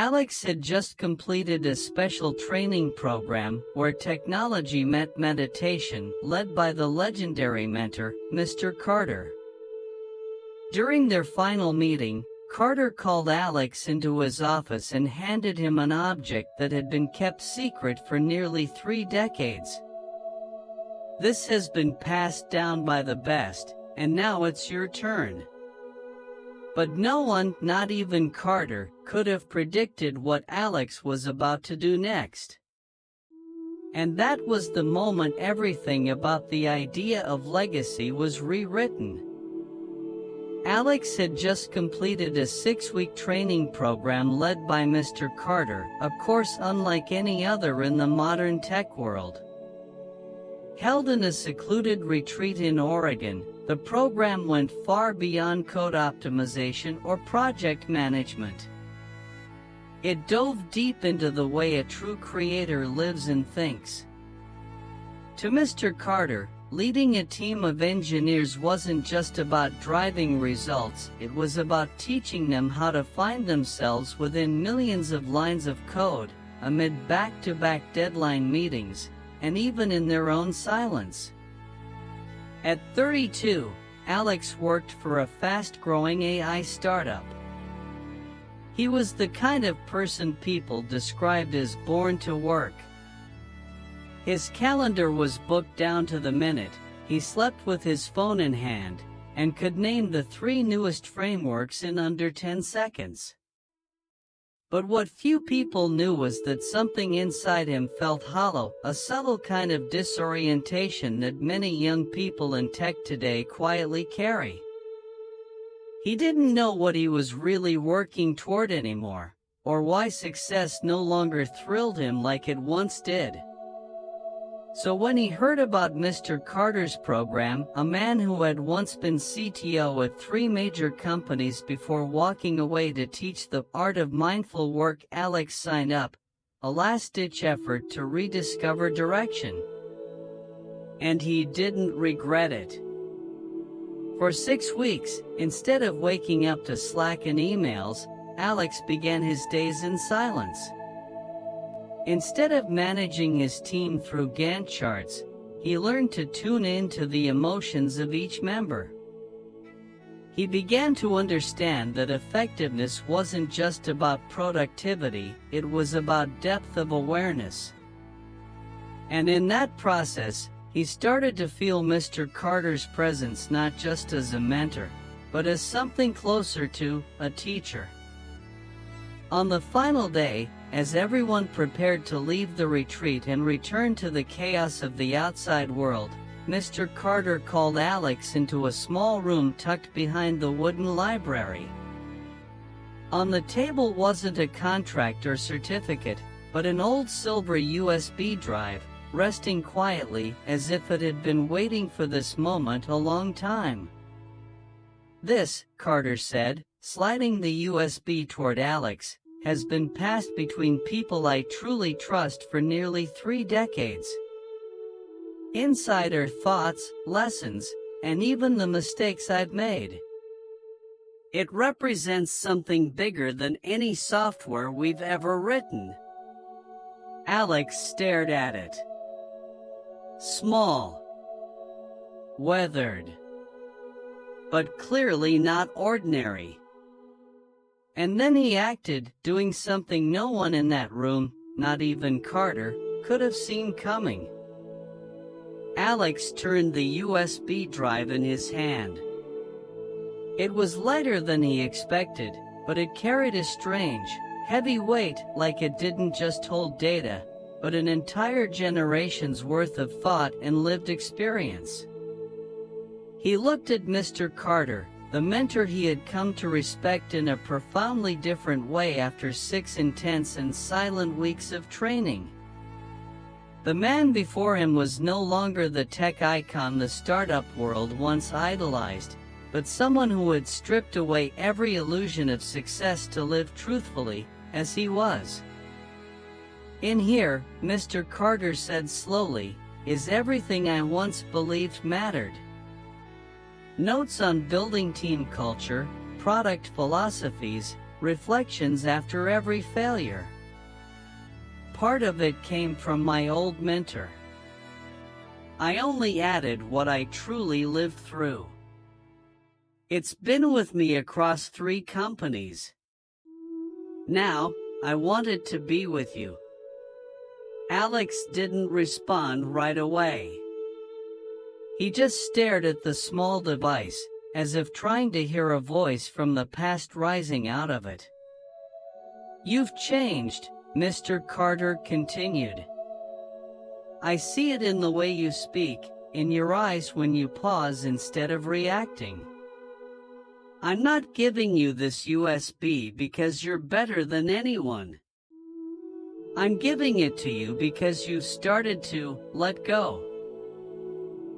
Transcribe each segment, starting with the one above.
Alex had just completed a special training program where technology met meditation, led by the legendary mentor, Mr. Carter. During their final meeting, Carter called Alex into his office and handed him an object that had been kept secret for nearly 3 decades. "This has been passed down by the best, and now it's your turn." But no one, not even Carter, could have predicted what Alex was about to do next. And that was the moment everything about the idea of legacy was rewritten. Alex had just completed a 6-week training program led by Mr. Carter, a course unlike any other in the modern tech world. Held in a secluded retreat in Oregon, the program went far beyond code optimization or project management. It dove deep into the way a true creator lives and thinks. To Mr. Carter, leading a team of engineers wasn't just about driving results, it was about teaching them how to find themselves within millions of lines of code, amid back-to-back deadline meetings, and even in their own silence. At 32, Alex worked for a fast-growing AI startup. He was the kind of person people described as born to work. His calendar was booked down to the minute, he slept with his phone in hand, and could name the 3 newest frameworks in under 10 seconds. But what few people knew was that something inside him felt hollow, a subtle kind of disorientation that many young people in tech today quietly carry. He didn't know what he was really working toward anymore, or why success no longer thrilled him like it once did. So when he heard about Mr. Carter's program, a man who had once been CTO at 3 major companies before walking away to teach the art of mindful work, Alex signed up, a last-ditch effort to rediscover direction. And he didn't regret it. For 6 weeks, instead of waking up to Slack and emails, Alex began his days in silence. Instead of managing his team through Gantt charts, he learned to tune in to the emotions of each member. He began to understand that effectiveness wasn't just about productivity, it was about depth of awareness. And in that process, he started to feel Mr. Carter's presence not just as a mentor, but as something closer to a teacher. On the final day, as everyone prepared to leave the retreat and return to the chaos of the outside world, Mr. Carter called Alex into a small room tucked behind the wooden library. On the table wasn't a contract or certificate, but an old silver USB drive, resting quietly as if it had been waiting for this moment a long time. "This," Carter said, sliding the USB toward Alex, "has been passed between people I truly trust for nearly 3 decades. Insider thoughts, lessons, and even the mistakes I've made. It represents something bigger than any software we've ever written." Alex stared at it. Small, weathered, but clearly not ordinary. And then he acted, doing something no one in that room, not even Carter, could have seen coming. Alex turned the USB drive in his hand. It was lighter than he expected, but it carried a strange, heavy weight, like it didn't just hold data, but an entire generation's worth of thought and lived experience. He looked at Mr. Carter, the mentor he had come to respect in a profoundly different way after 6 intense and silent weeks of training. The man before him was no longer the tech icon the startup world once idolized, but someone who had stripped away every illusion of success to live truthfully, as he was. "In here," Mr. Carter said slowly, "is everything I once believed mattered. Notes on building team culture, product philosophies, reflections after every failure. Part of it came from my old mentor. I only added what I truly lived through. It's been with me across 3 companies. Now, I want it to be with you. Alex didn't respond right away. He just stared at the small device, as if trying to hear a voice from the past rising out of it. "You've changed," Mr. Carter continued. "I see it in the way you speak, in your eyes when you pause instead of reacting. I'm not giving you this USB because you're better than anyone. I'm giving it to you because you've started to let go."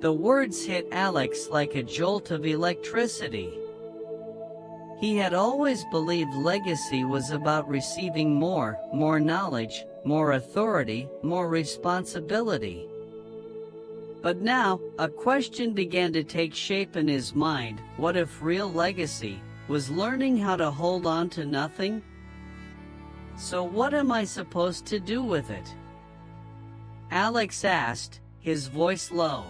The words hit Alex like a jolt of electricity. He had always believed legacy was about receiving more knowledge, more authority, more responsibility. But now, a question began to take shape in his mind: what if real legacy was learning how to hold on to nothing? So what am I supposed to do with it? Alex asked, his voice low.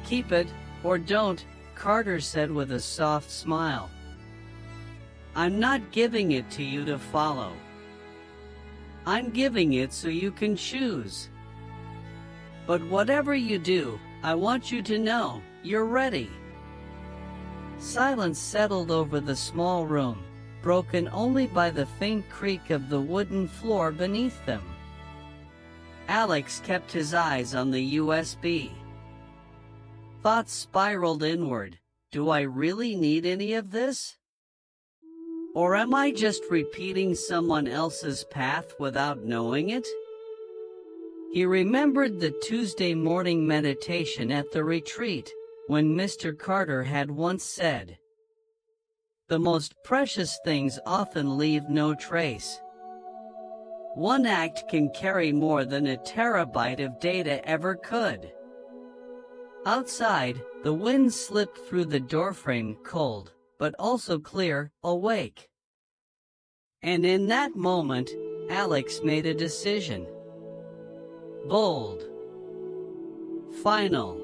"Keep it, or don't," Carter said with a soft smile. "I'm not giving it to you to follow. I'm giving it so you can choose. But whatever you do, I want you to know, you're ready." Silence settled over the small room, broken only by the faint creak of the wooden floor beneath them. Alex kept his eyes on the USB. Thoughts spiraled inward. Do I really need any of this? Or am I just repeating someone else's path without knowing it? He remembered the Tuesday morning meditation at the retreat, when Mr. Carter had once said, "The most precious things often leave no trace." One act can carry more than a terabyte of data ever could. Outside, the wind slipped through the doorframe, cold, but also clear, awake. And in that moment, Alex made a decision. Bold. Final.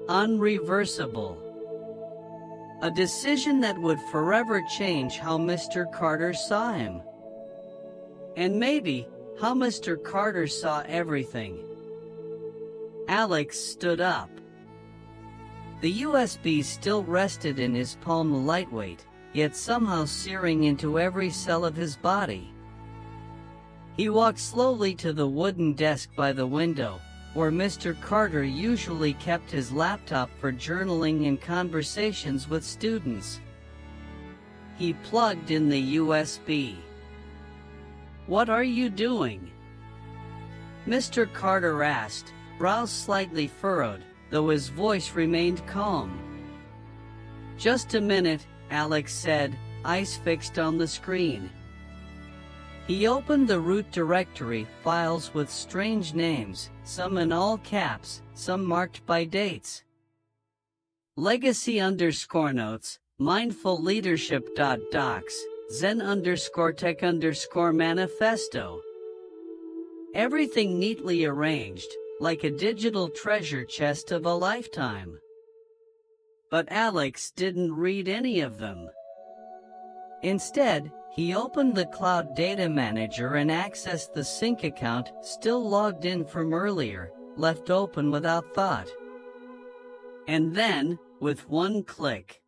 Unreversible. A decision that would forever change how Mr. Carter saw him. And maybe, how Mr. Carter saw everything. Alex stood up. The USB still rested in his palm, lightweight, yet somehow searing into every cell of his body. He walked slowly to the wooden desk by the window, where Mr. Carter usually kept his laptop for journaling and conversations with students. He plugged in the USB. "What are you doing?" Mr. Carter asked, brows slightly furrowed, though his voice remained calm. "Just a minute," Alex said, eyes fixed on the screen. He opened the root directory, files with strange names, some in all caps, some marked by dates. Legacy_notes, mindful leadership.docs, zen_tech_manifesto. Everything neatly arranged, like a digital treasure chest of a lifetime. But Alex didn't read any of them. Instead, he opened the Cloud Data Manager and accessed the sync account, still logged in from earlier, left open without thought. And then, with one click,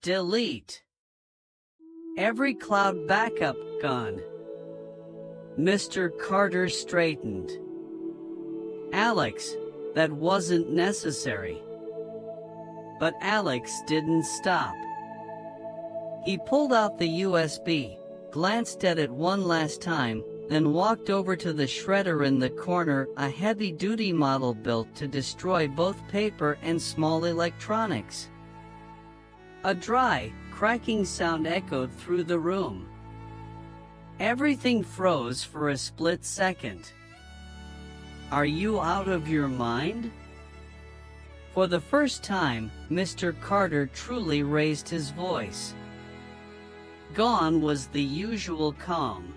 delete. Every cloud backup gone. Mr. Carter straightened. "Alex, that wasn't necessary." But Alex didn't stop. He pulled out the USB, glanced at it one last time, then walked over to the shredder in the corner, a heavy-duty model built to destroy both paper and small electronics. A dry, cracking sound echoed through the room. Everything froze for a split second. "Are you out of your mind?" For the first time, Mr. Carter truly raised his voice. Gone was the usual calm.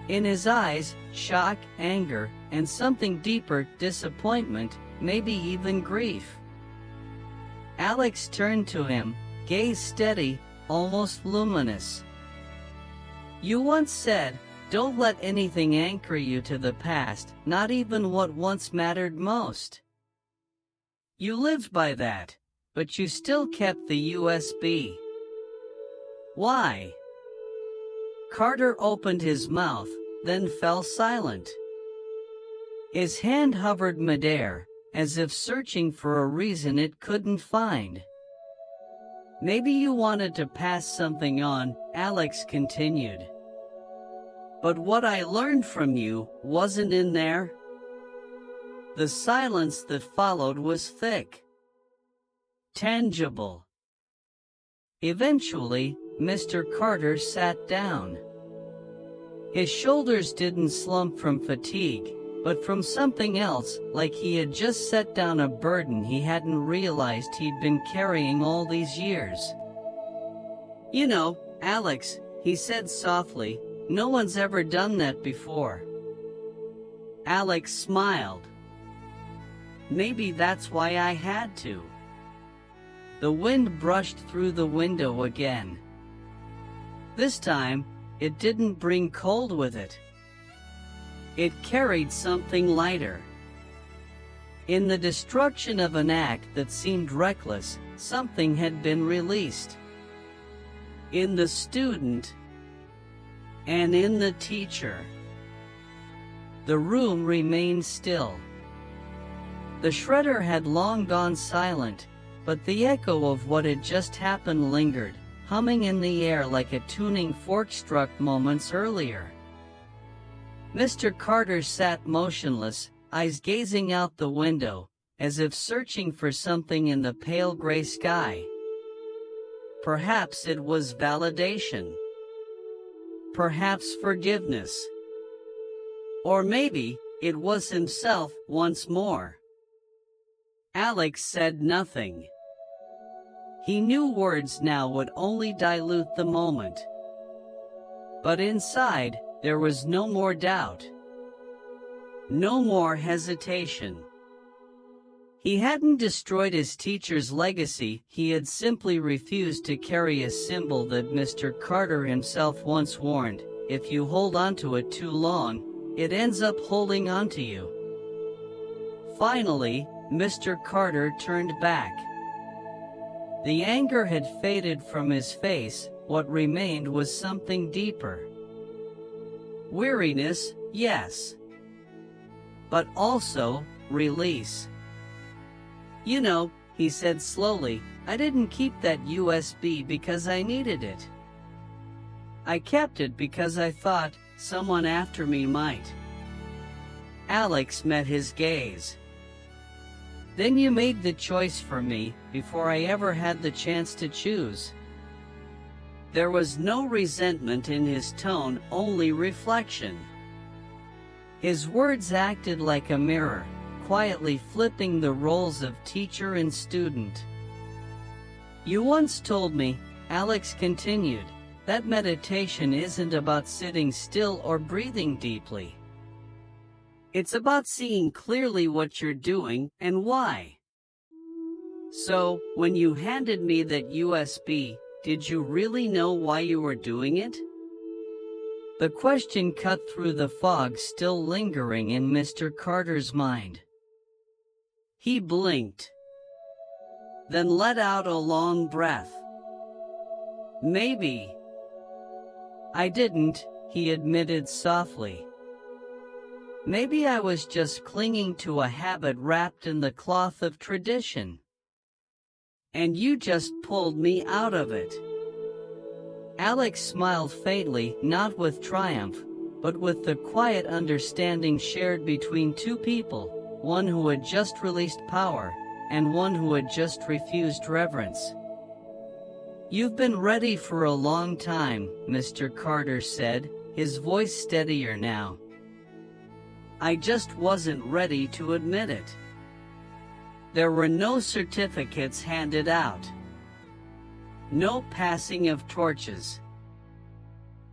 In his eyes, shock, anger, and something deeper, disappointment, maybe even grief. Alex turned to him, gaze steady, almost luminous. "You once said, don't let anything anchor you to the past, not even what once mattered most. You lived by that, but you still kept the USB. Why?" Carter opened his mouth, then fell silent. His hand hovered midair, as if searching for a reason it couldn't find. "Maybe you wanted to pass something on," Alex continued. "But what I learned from you wasn't in there." The silence that followed was thick, tangible. Eventually, Mr. Carter sat down. His shoulders didn't slump from fatigue, but from something else, like he had just set down a burden he hadn't realized he'd been carrying all these years. "You know, Alex," he said softly, "no one's ever done that before." Alex smiled. "Maybe that's why I had to." The wind brushed through the window again. This time, it didn't bring cold with it. It carried something lighter. In the destruction of an act that seemed reckless, something had been released. In the student, and in the teacher. The room remained still. The shredder had long gone silent, but the echo of what had just happened lingered, humming in the air like a tuning fork struck moments earlier. Mr. Carter sat motionless, eyes gazing out the window, as if searching for something in the pale gray sky. Perhaps it was validation. Perhaps forgiveness. Or maybe it was himself once more. Alex said nothing. He knew words now would only dilute the moment. But inside, there was no more doubt. No more hesitation. He hadn't destroyed his teacher's legacy, he had simply refused to carry a symbol that Mr. Carter himself once warned, if you hold onto it too long, it ends up holding onto you. Finally, Mr. Carter turned back. The anger had faded from his face, what remained was something deeper. Weariness, yes. But also, release. "You know," he said slowly, "I didn't keep that USB because I needed it. I kept it because I thought someone after me might." Alex met his gaze. "Then you made the choice for me, before I ever had the chance to choose." There was no resentment in his tone, only reflection. His words acted like a mirror, quietly flipping the roles of teacher and student. "You once told me," Alex continued, "that meditation isn't about sitting still or breathing deeply. It's about seeing clearly what you're doing and why. So, when you handed me that USB, did you really know why you were doing it?" The question cut through the fog still lingering in Mr. Carter's mind. He blinked, then let out a long breath. "Maybe I didn't," he admitted softly. "Maybe I was just clinging to a habit wrapped in the cloth of tradition. And you just pulled me out of it." Alex smiled faintly, not with triumph, but with the quiet understanding shared between two people, one who had just released power, and one who had just refused reverence. "You've been ready for a long time," Mr. Carter said, his voice steadier now. "I just wasn't ready to admit it." There were no certificates handed out. No passing of torches.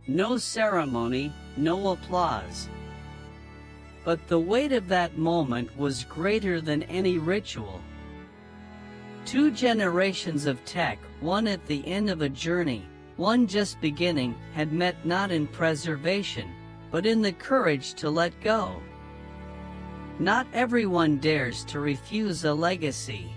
No ceremony, no applause. But the weight of that moment was greater than any ritual. 2 generations of tech, one at the end of a journey, one just beginning, had met not in preservation, but in the courage to let go. Not everyone dares to refuse a legacy.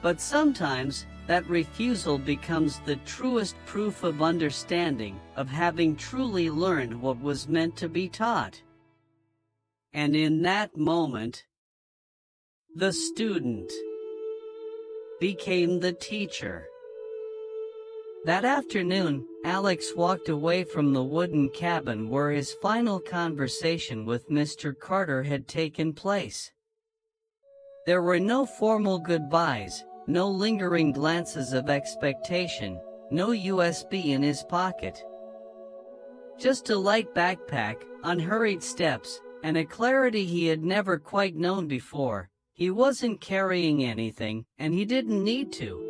But sometimes, that refusal becomes the truest proof of understanding, of having truly learned what was meant to be taught. And in that moment, the student became the teacher. That afternoon, Alex walked away from the wooden cabin where his final conversation with Mr. Carter had taken place. There were no formal goodbyes, no lingering glances of expectation, no USB in his pocket. Just a light backpack, unhurried steps, and a clarity he had never quite known before. He wasn't carrying anything, and he didn't need to.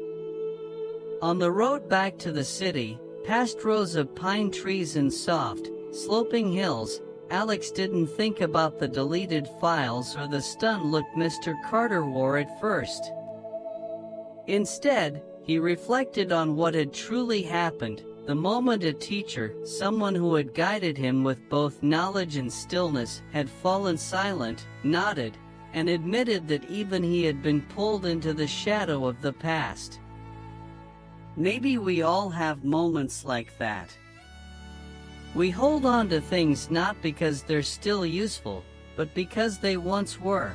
On the road back to the city, past rows of pine trees and soft, sloping hills, Alex didn't think about the deleted files or the stunned look Mr. Carter wore at first. Instead, he reflected on what had truly happened, the moment a teacher, someone who had guided him with both knowledge and stillness, had fallen silent, nodded, and admitted that even he had been pulled into the shadow of the past. Maybe we all have moments like that. We hold on to things not because they're still useful, but because they once were.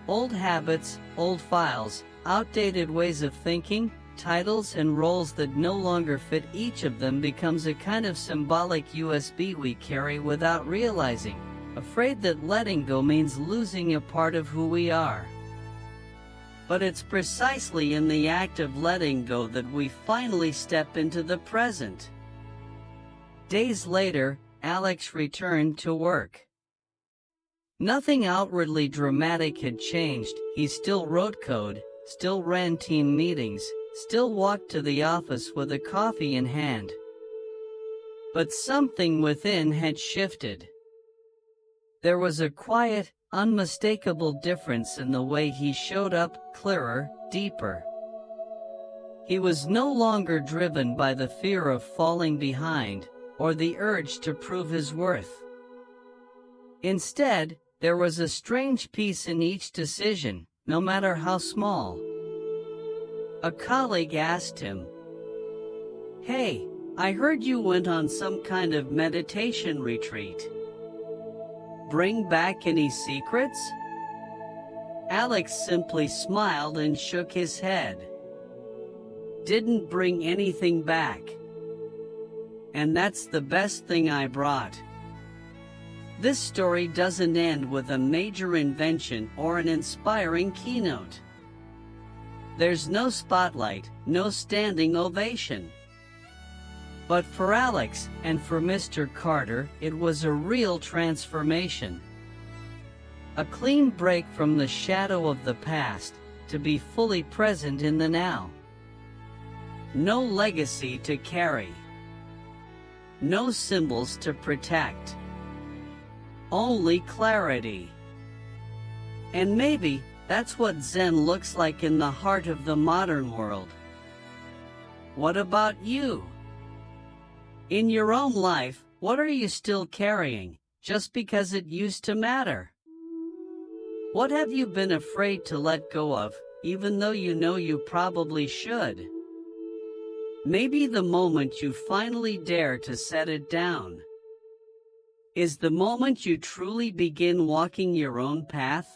Old habits, old files, outdated ways of thinking, titles and roles that no longer fit each of them becomes a kind of symbolic USB we carry without realizing, afraid that letting go means losing a part of who we are. But it's precisely in the act of letting go that we finally step into the present. Days later, Alex returned to work. Nothing outwardly dramatic had changed. He still wrote code, still ran team meetings, still walked to the office with a coffee in hand. But something within had shifted. There was a quiet, unmistakable difference in the way he showed up, clearer, deeper. He was no longer driven by the fear of falling behind, or the urge to prove his worth. Instead, there was a strange peace in each decision, no matter how small. A colleague asked him, "Hey, I heard you went on some kind of meditation retreat. Bring back any secrets?" Alex simply smiled and shook his head. "Didn't bring anything back. And that's the best thing I brought." This story doesn't end with a major invention or an inspiring keynote. There's no spotlight, no standing ovation. But for Alex, and for Mr. Carter, it was a real transformation. A clean break from the shadow of the past, to be fully present in the now. No legacy to carry. No symbols to protect. Only clarity. And maybe, that's what Zen looks like in the heart of the modern world. What about you? In your own life, what are you still carrying, just because it used to matter? What have you been afraid to let go of, even though you know you probably should? Maybe the moment you finally dare to set it down is the moment you truly begin walking your own path.